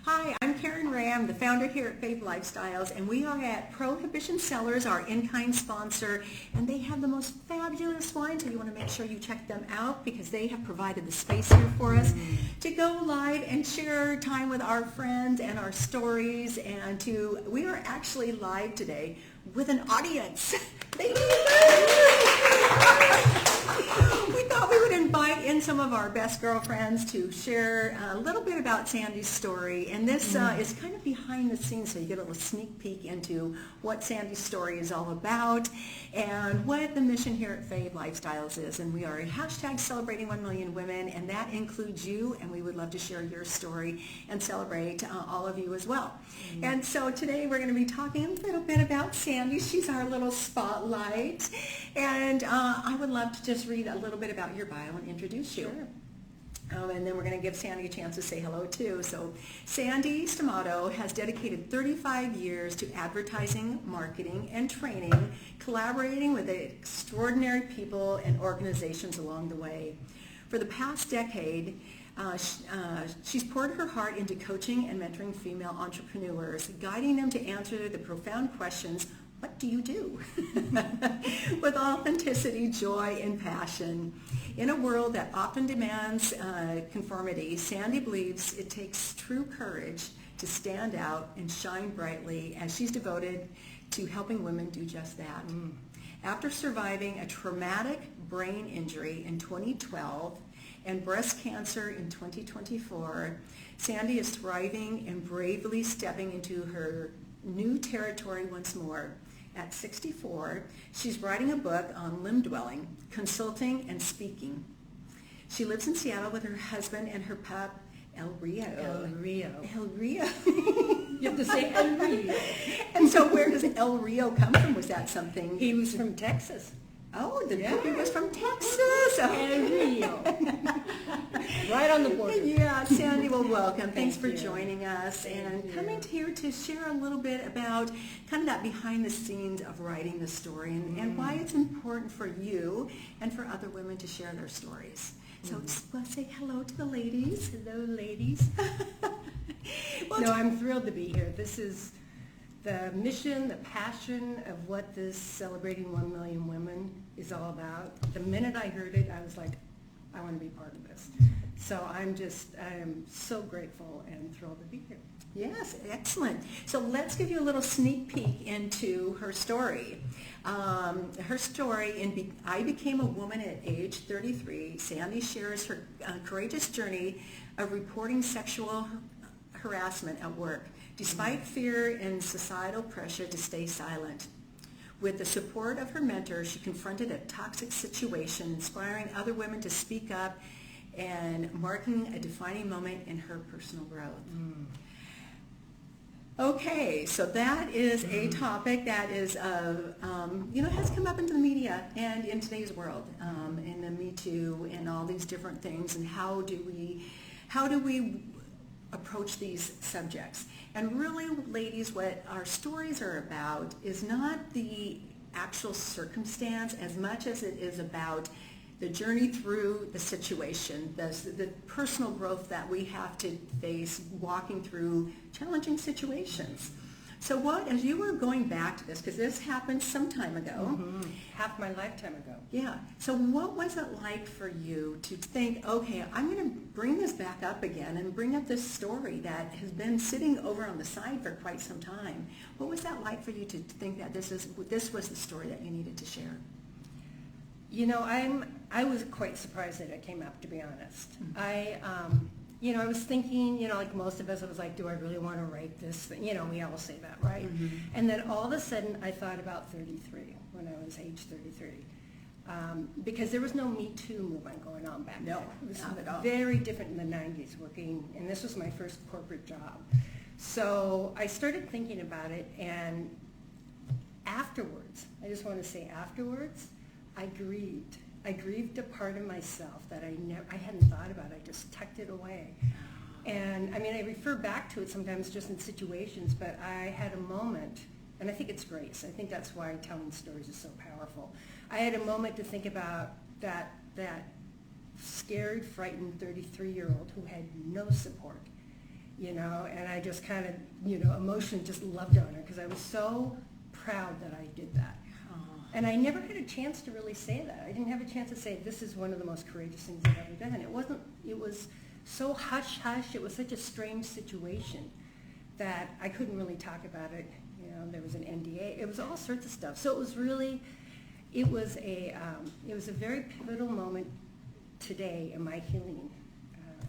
Hi, I'm Karen Ray. I'm the founder here at Faith Lifestyles, and we are at Prohibition Cellars, our in-kind sponsor, and they have the most fabulous wine, so you want to make sure you check them out because they have provided the space here for us to go live and share time with our friends and our stories, and we are actually live today with an audience. Thank you. We thought we would invite in some of our best girlfriends to share a little bit about Sandy's story, and this is kind of behind the scenes, so you get a little sneak peek into what Sandy's story is all about and what the mission here at Fave Lifestyles is. And we are a hashtag celebrating 1 million women, and that includes you, and we would love to share your story and celebrate all of you as well. And so today we're going to be talking a little bit about Sandy. She's our little spotlight, and I would love to just read a little bit about your bio and introduce you. Sure. And then we're going to give Sandy a chance to say hello too. So Sandy Stamato has dedicated 35 years to advertising, marketing, and training, collaborating with extraordinary people and organizations along the way. For the past decade, she's poured her heart into coaching and mentoring female entrepreneurs, guiding them to answer the profound questions, what do you do? With authenticity, joy, and passion. In a world that often demands conformity, Sandy believes it takes true courage to stand out and shine brightly, as she's devoted to helping women do just that. After surviving a traumatic brain injury in 2012 and breast cancer in 2024, Sandy is thriving and bravely stepping into her new territory once more. At 64, she's writing a book on limb dwelling, consulting, and speaking. She lives in Seattle with her husband and her pup, El Rio. El Rio. El Rio. You have to say El Rio. And so where does El Rio come from? Was that something? He was from Texas. Oh, the puppy was from Texas. El Rio. Right on the border. Yeah, Sandy, well, welcome. Thanks for you. joining us and you. coming here to share a little bit about kind of that behind the scenes of writing the story and why it's important for you and for other women to share their stories. So let's say hello to the ladies. Hello, ladies. Well, No, I'm thrilled to be here. This is the mission, the passion of what this Celebrating 1 Million Women is all about. The minute I heard it, I was like, I want to be part of this. So I am so grateful and thrilled to be here. Yes, excellent. So let's give you a little sneak peek into her story. Her story, I became a woman at age 33. Sandy shares her courageous journey of reporting sexual harassment at work, despite fear and societal pressure to stay silent. With the support of her mentor, she confronted a toxic situation, inspiring other women to speak up and marking a defining moment in her personal growth. Okay, so that is a topic that is, has come up into the media and in today's world, in the Me Too and all these different things, and how do we approach these subjects. And really, ladies, what our stories are about is not the actual circumstance as much as it is about the journey through the situation, the personal growth that we have to face walking through challenging situations. So as you were going back to this, because this happened some time ago. Half my lifetime ago. Yeah. So what was it like for you to think, okay, I'm going to bring this back up again and bring up this story that has been sitting over on the side for quite some time? What was that like for you to think that this was the story that you needed to share? You know, I was quite surprised that it came up, to be honest. I was thinking, like most of us, I was like, do I really want to write this thing? We all say that, right? And then all of a sudden, I thought about 33, when I was age 33. Because there was no Me Too movement going on back then. It was not at all. Very different in the 90s, and this was my first corporate job. So I started thinking about it, and afterwards, I just want to say afterwards, I grieved. I grieved a part of myself that I hadn't thought about. I just tucked it away. And I refer back to it sometimes just in situations, but I had a moment, and I think it's grace. I think that's why telling stories is so powerful. I had a moment to think about that scared, frightened 33-year-old who had no support. and I just kind of, emotionally just loved on her because I was so proud that I did that. And I never had a chance to really say that. I didn't have a chance to say, this is one of the most courageous things I've ever done. It was so hush-hush. It was such a strange situation that I couldn't really talk about it. There was an NDA. It was all sorts of stuff. So it was a very pivotal moment today in my healing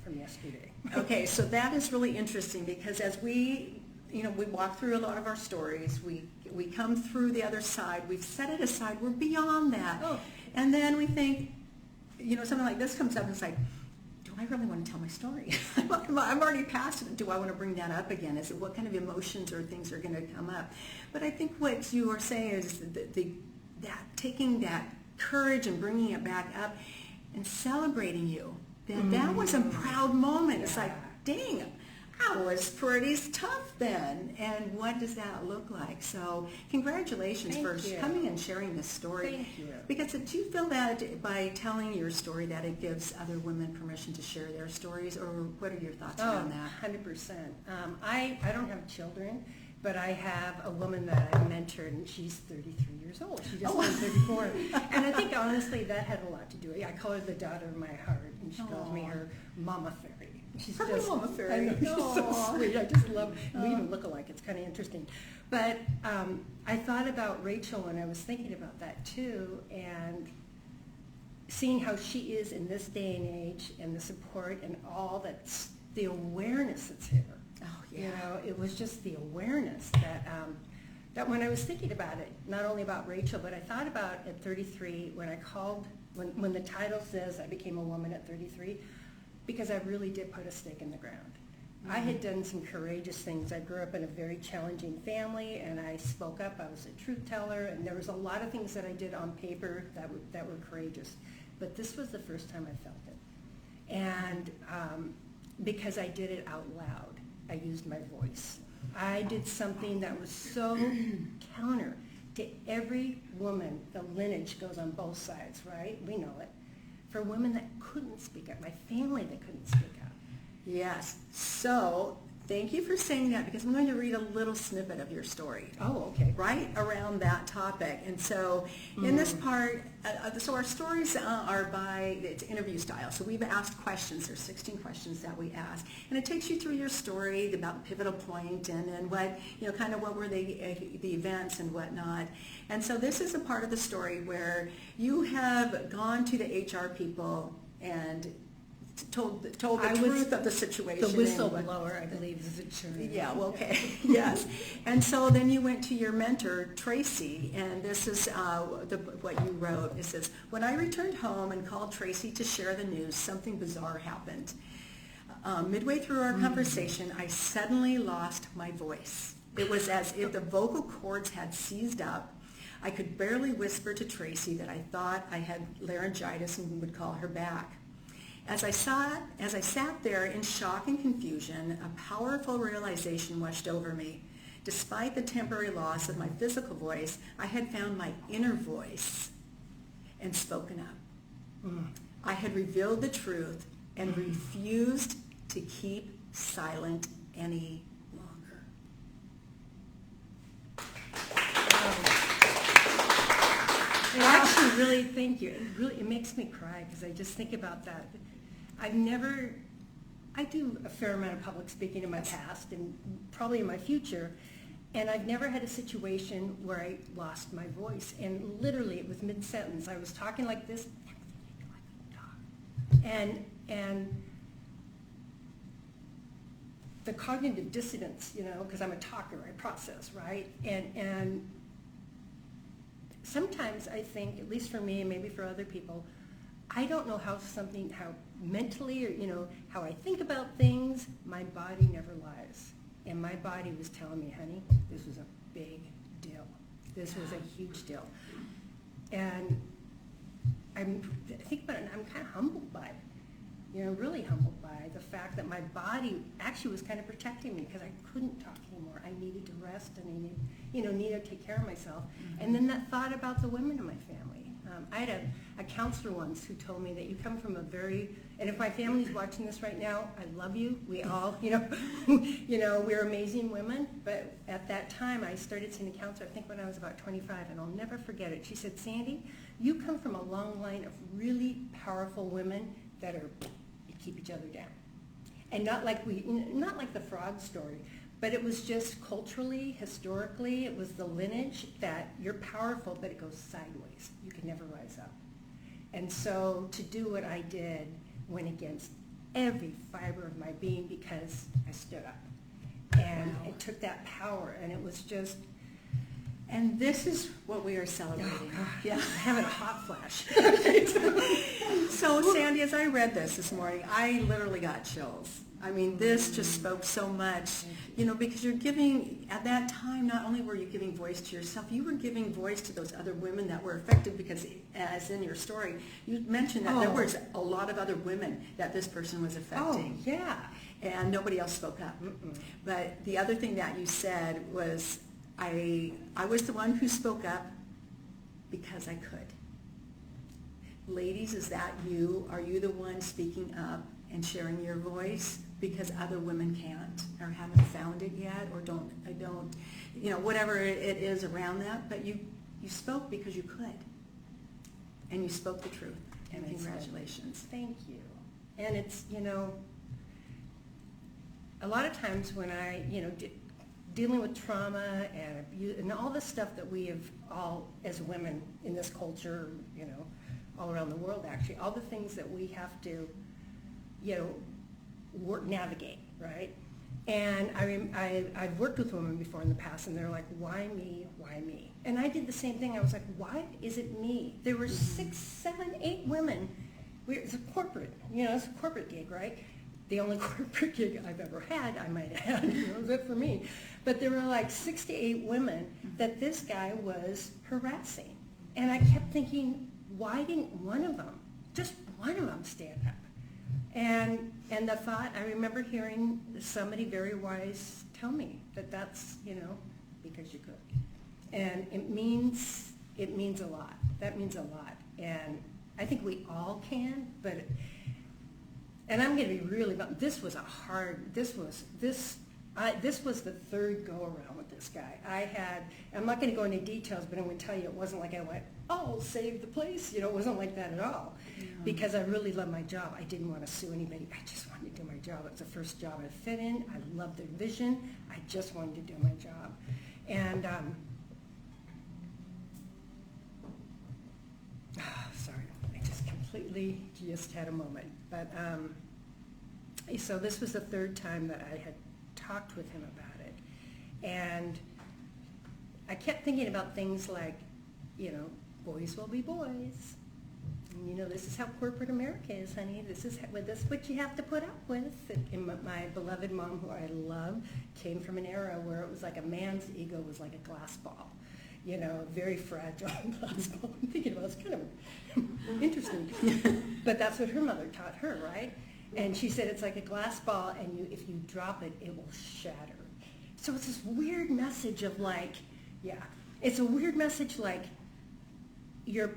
from yesterday. Okay, so that is really interesting because as we walk through a lot of our stories, we come through the other side, we've set it aside, we're beyond that. Oh. And then we think, something like this comes up and it's like, do I really want to tell my story? I'm already past it. Do I want to bring that up again? What kind of emotions or things are going to come up? But I think what you are saying is that taking that courage and bringing it back up and celebrating you. That was a proud moment. Yeah. It's like, dang, I was pretty tough then. And what does that look like? So congratulations for coming and sharing this story. Thank you. Because do you feel that by telling your story that it gives other women permission to share their stories? Or what are your thoughts around that? 100%. I don't have children, but I have a woman that I mentored, and she's 33 years old. She just turned 34. And I think, honestly, that had a lot to do with it. I call her the daughter of my heart, and she calls me her mama fairy. She's just mama fairy. I know, she's so sweet. I just love we even look alike. It's kind of interesting. But I thought about Rachel when I was thinking about that, too, and seeing how she is in this day and age, and the support and all that's the awareness that's here. Oh, yeah. It was just the awareness that when I was thinking about it, not only about Rachel, but I thought about at 33 when I called, when the title says I became a woman at 33, because I really did put a stake in the ground. Mm-hmm. I had done some courageous things. I grew up in a very challenging family, and I spoke up. I was a truth teller, and there was a lot of things that I did on paper that were courageous. But this was the first time I felt it. And because I did it out loud, I used my voice. I did something that was so counter to every woman. The lineage goes on both sides, right? We know it. For women that couldn't speak up, my family that couldn't speak up. Yes. So thank you for saying that, because I'm going to read a little snippet of your story. Oh, okay. Right around that topic. And so in this part, so our stories are it's interview style. So we've asked questions. There's 16 questions that we ask. And it takes you through your story about the pivotal point and what, kind of what were the events and whatnot. And so this is a part of the story where you have gone to the HR people and told the truth of the situation. The whistleblower, I believe, is it true? Yeah, well, okay, yes. And so then you went to your mentor, Tracy, and this is what you wrote. It says, when I returned home and called Tracy to share the news, something bizarre happened. Midway through our conversation, I suddenly lost my voice. It was as if the vocal cords had seized up. I could barely whisper to Tracy that I thought I had laryngitis and would call her back. As I sat there in shock and confusion, a powerful realization washed over me. Despite the temporary loss of my physical voice, I had found my inner voice and spoken up. I had revealed the truth and refused to keep silent any longer. I actually really thank you. It makes me cry because I just think about that. I do a fair amount of public speaking in my past and probably in my future, and I've never had a situation where I lost my voice. And literally, it was mid-sentence. I was talking like this, and the cognitive dissonance, because I'm a talker, I process, right? And sometimes I think, at least for me and maybe for other people, I don't know how mentally or, how I think about things, my body never lies. And my body was telling me, honey, this was a big deal. This was a huge deal. And I think about it, and I'm kind of humbled by it. Really humbled by the fact that my body actually was kind of protecting me because I couldn't talk anymore. I needed to rest, and I needed to take care of myself. Mm-hmm. And then that thought about the women in my family. I had a counselor once who told me that you come from a very And if my family's watching this right now, I love you. We all, we're amazing women. But at that time, I started seeing a counselor, I think when I was about 25, and I'll never forget it. She said, Sandy, you come from a long line of really powerful women that keep each other down. And not like the frog story, but it was just culturally, historically, it was the lineage that you're powerful, but it goes sideways. You can never rise up. And so to do what I did went against every fiber of my being because I stood up. And Wow. it took that power, and it was just... And this is what we are celebrating. Oh, God. Yeah. I'm having a hot flash. So, Sandy, as I read this morning, I literally got chills. I mean, this just spoke so much, because you're giving, at that time, not only were you giving voice to yourself, you were giving voice to those other women that were affected because, as in your story, you mentioned that there was a lot of other women that this person was affecting. Oh, yeah. And nobody else spoke up. Mm-mm. But the other thing that you said was, I was the one who spoke up because I could. Ladies, is that you? Are you the one speaking up and sharing your voice because other women can't or haven't found it yet or don't, whatever it is around that, but you spoke because you could. And you spoke the truth. And congratulations. Thank you. And it's, a lot of times when I, dealing with trauma and abuse and all the stuff that we have all, as women in this culture, all around the world actually, all the things that we have to, navigate, right? And I've worked with women before in the past, and they're like, why me, why me? And I did the same thing. I was like, why is it me? There were 6, 7, 8 women. It's a corporate, it's a corporate gig, right? The only corporate gig I've ever had, I might add, was it for me. But there were like 6 to 8 women that this guy was harassing. And I kept thinking, why didn't one of them, just one of them, stand up? And the thought, I remember hearing somebody very wise tell me that's, because you could. And it means a lot. That means a lot. And I think we all can, and I'm going to be really, this was the third go around with this guy. I'm not going to go into details, but I'm going to tell you it wasn't like I went, oh, save the place. It wasn't like that at all. Yeah. Because I really loved my job. I didn't want to sue anybody. I just wanted to do my job. It was the first job I fit in. I loved their vision. I just wanted to do my job. And, sorry, I just had a moment. But, so this was the third time that I had talked with him about it. And I kept thinking about things like, boys will be boys. And, this is how corporate America is, honey. This is what you have to put up with. And my beloved mom, who I love, came from an era where it was like a man's ego was like a glass ball. Very fragile glass ball. I'm thinking about it's kind of interesting. But that's what her mother taught her, right? And she said it's like a glass ball, and if you drop it, it will shatter. So it's this weird message of like, it's a weird message like you're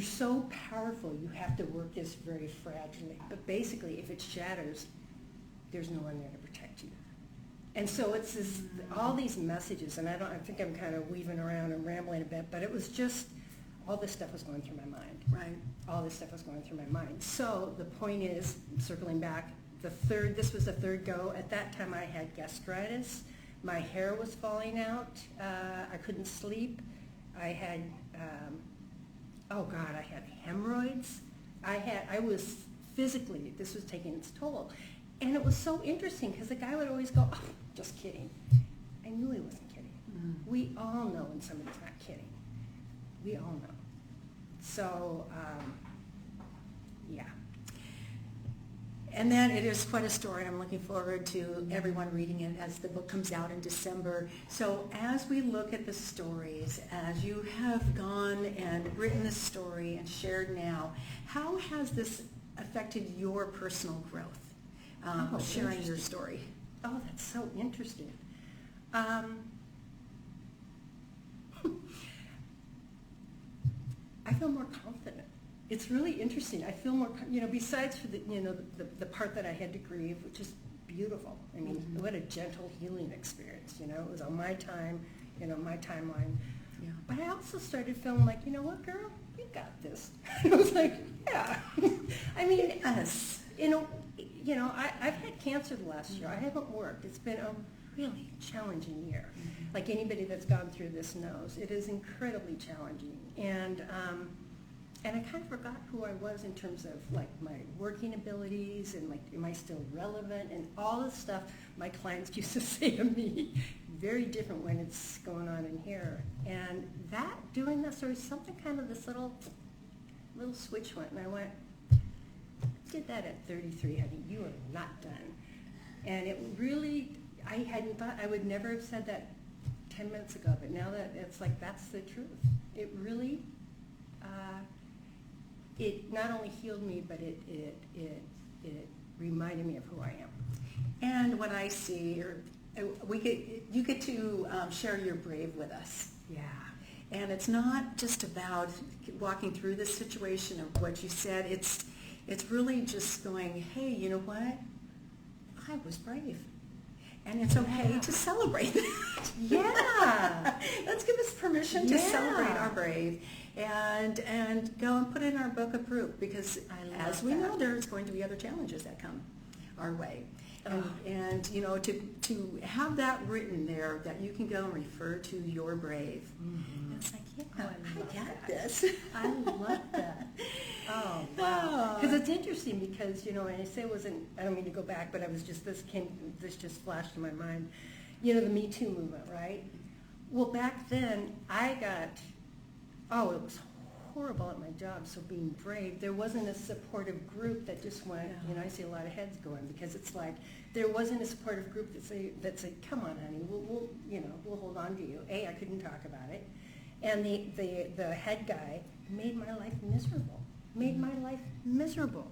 so powerful, you have to work this very fragilely. But basically, if it shatters, there's no one there to protect you. And so it's all these messages, and I think I'm kind of weaving around and rambling a bit, but it was just, all this stuff was going through my mind. Right. All this stuff was going through my mind. So the point is, circling back, this was the third go. At that time I had gastritis. My hair was falling out. I couldn't sleep. I had, I had hemorrhoids. I was physically, this was taking its toll. And it was so interesting because the guy would always go, oh, just kidding. I knew he wasn't kidding. Mm. We all know when somebody's not kidding. We all know. So, And then it is quite a story. I'm looking forward to everyone reading it as the book comes out in December. So as we look at the stories, as you have gone and written this story and shared now, how has this affected your personal growth, sharing your story? Oh, that's so interesting. I feel more confident. it's really interesting. I feel more, besides for the part that I had to grieve, which is beautiful. I mean, what a gentle healing experience, It was on my time, my timeline. Yeah. But I also started feeling like, you know what, girl, you got this. I was like, yeah. I mean, Yes. I've had cancer the last year. I haven't worked. It's been a really challenging year. Like anybody that's gone through this knows. It is incredibly challenging. And I kind of forgot who I was in terms of like my working abilities and like, am I still relevant? And all the stuff my clients used to say to me, very different when it's going on in here. And doing this, there was something kind of this little switch went, and I went, did that at 33, honey, you are not done. And it really, I hadn't thought, I would never have said that 10 minutes ago, but now that it's like, that's the truth. It really, it not only healed me, but it reminded me of who I am. And what I see, you get to share your brave with us. Yeah. And it's not just about walking through this situation of what you said. It's really just going, hey, you know what? I was brave. And it's okay to celebrate that. Yeah. Let's give us permission to celebrate our brave and go and put it in our book of proof, because as we know, there's going to be other challenges that come our way. And to have that written there, that you can go and refer to your brave. Mm-hmm. It's like, yeah, I got this. I love that. Oh, wow. Because it's interesting because, and I say it wasn't, I don't mean to go back, but this just flashed in my mind. The Me Too movement, right? Well, back then, it was horrible at my job, so being brave, there wasn't a supportive group that just went, I see a lot of heads going, because it's like, there wasn't a supportive group that said, come on, honey, we'll hold on to you. I couldn't talk about it. And the head guy made my life miserable. Miserable,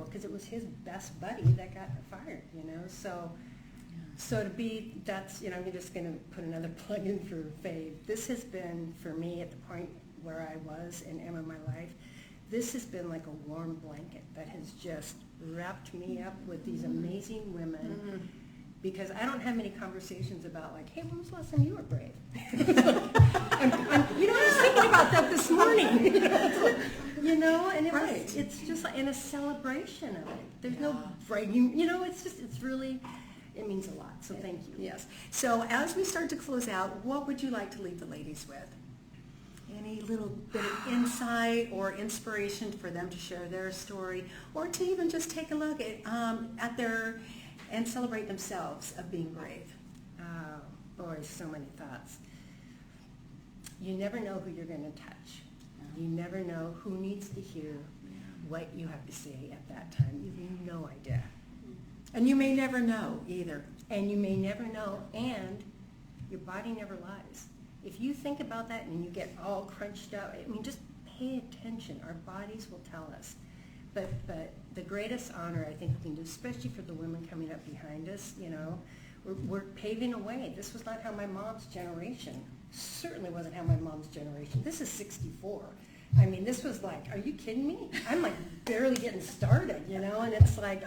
because it was his best buddy that got fired, So to be, I'm just going to put another plug in for Fave. This has been, for me, at the point where I was and am in my life, this has been like a warm blanket that has just wrapped me up with these amazing women. Mm-hmm. Because I don't have many conversations about like, hey, when was the last time you were brave? I was thinking about that this morning. And it's just like in a celebration of it. There's no bragging, it's really, it means a lot. So thank you. Yes. So as we start to close out, what would you like to leave the ladies with? Any little bit of insight or inspiration for them to share their story, or to even just take a look at their and celebrate themselves of being brave? Oh, boy, so many thoughts. You never know who you're going to touch. You never know who needs to hear what you have to say at that time. You have no idea. And you may never know either. And you may never know, and your body never lies. If you think about that and you get all crunched up, just pay attention. Our bodies will tell us. But the greatest honor I think we can do, especially for the women coming up behind us, we're paving a way. This was not how my mom's generation, certainly wasn't how my mom's generation. This is 64. This was like, are you kidding me? I'm like barely getting started, and it's like,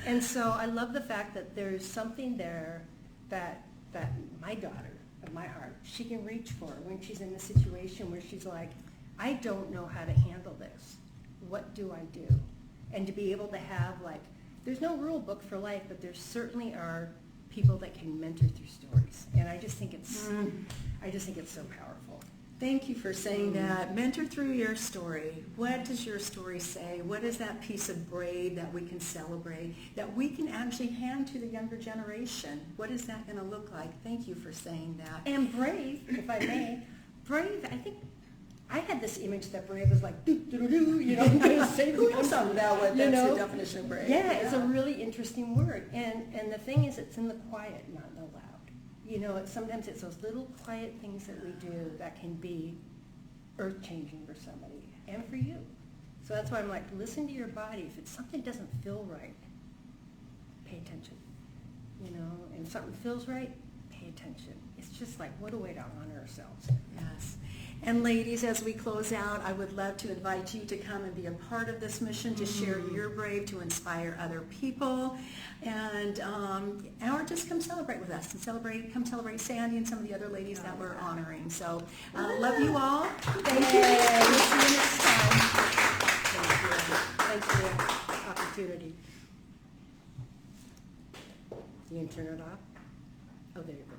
and so I love the fact that there's something there that my daughter, of my heart, she can reach for when she's in a situation where she's like, I don't know how to handle this. What do I do? And to be able to have there's no rule book for life, but there certainly are people that can mentor through stories. And I just think it's so powerful. Thank you for saying that. Mentor through your story. What does your story say? What is that piece of brave that we can celebrate, that we can actually hand to the younger generation? What is that going to look like? Thank you for saying that. And brave, if I may, brave, I think, I had this image that brave was like, do-do-do-do, I'm going to say who knows now what that's the definition of brave. Yeah, it's a really interesting word. And the thing is, it's in the quiet, not in the loud. Sometimes it's those little quiet things that we do that can be earth-changing for somebody and for you. So that's why I'm like, listen to your body. If something doesn't feel right, pay attention. And if something feels right, pay attention. It's just like, what a way to honor ourselves. Yes. And ladies, as we close out, I would love to invite you to come and be a part of this mission, to share your brave, to inspire other people, and or just come celebrate with us, and come celebrate Sandy and some of the other ladies that we're honoring. So love you all. Thank you. We'll see you next time. Thanks for the opportunity. You can turn it off? Oh, there you go.